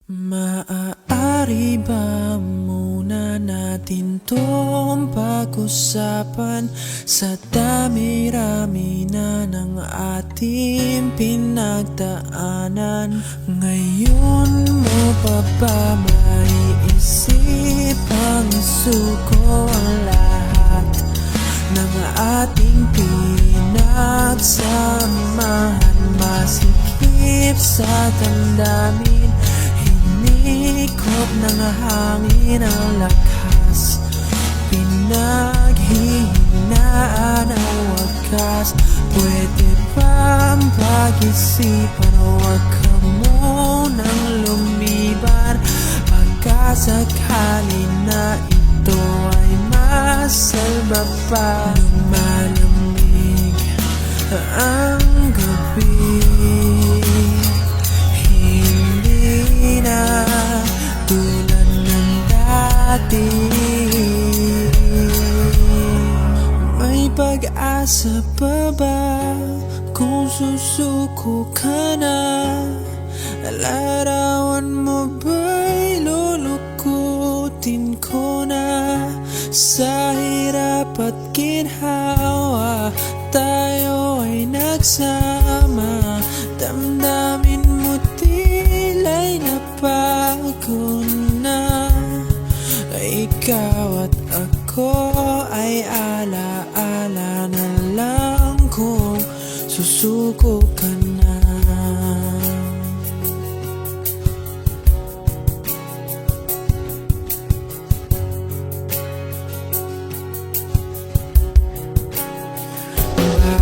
Maaari ba muna natin tong pag-usapan sa dami-rami na ng ating pinagdaanan? Ngayon mo pa ba maiisip ang isuko ang lahat ng ating pinagsamahan? Masikip sa damdamin, hinikot ng hangin ang lakas, pinaghihinaan ang wagas. Pwede bang pag-isipan, huwag ka munang lumiban? Pagkasakali na ito ay masalba pa, lumalamig ang gabi, hindi na tulad ng dati. May pag-asa pa ba kung susuko ka na? Larawan mo ba'y lulukutin ko na? Sa hirap at ginhawa tayo ay nagsama, damdamin mo tila'y nabago na. Ikaw at ako ay ala-ala na lang kung susuko ka na.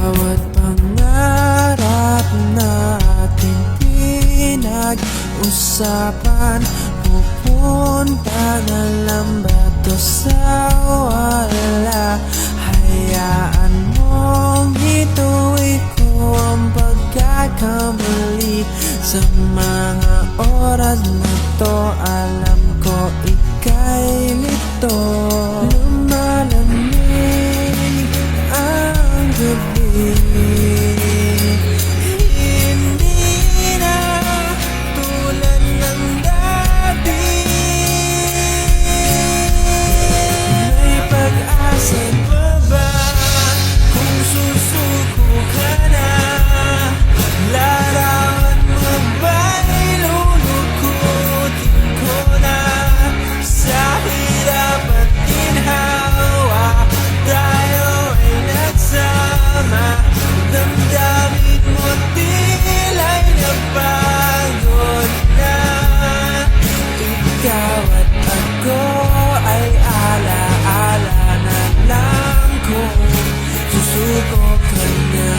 Bawat pangarap natin pinag-usapan, pupunta na lang ba to sa wala? Hayaan mong ituloy ko ang pagkakamali. Sa mga oras na to, alam ko ika'y lito. Lumalamig ang gabi, hindi na tulad ng dati. May pag-asa pa ba kung susuko ka na? Larawan mo ba'y lulukutin ko na? Sa hirap at ginhawa tayo ay nagsama, damdamin mo tila'y napagod na. Ikaw at ako ay ala-ala na lang kung susuko ka na.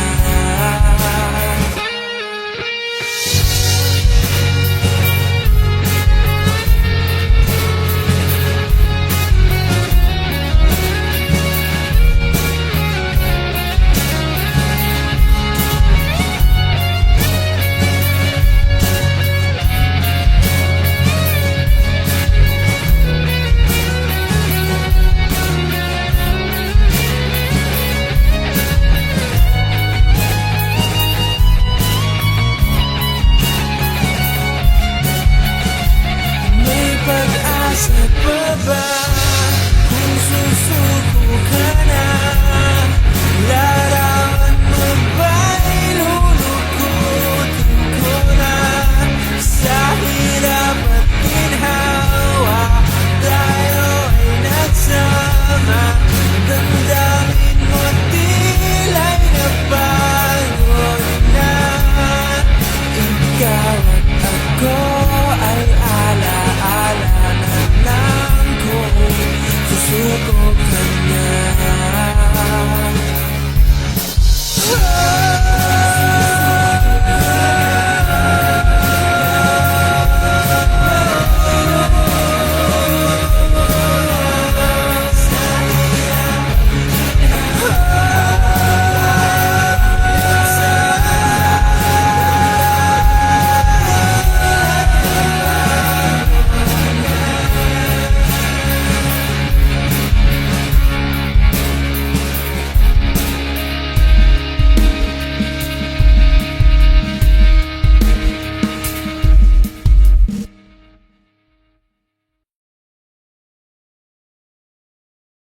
Pag-asa pa ba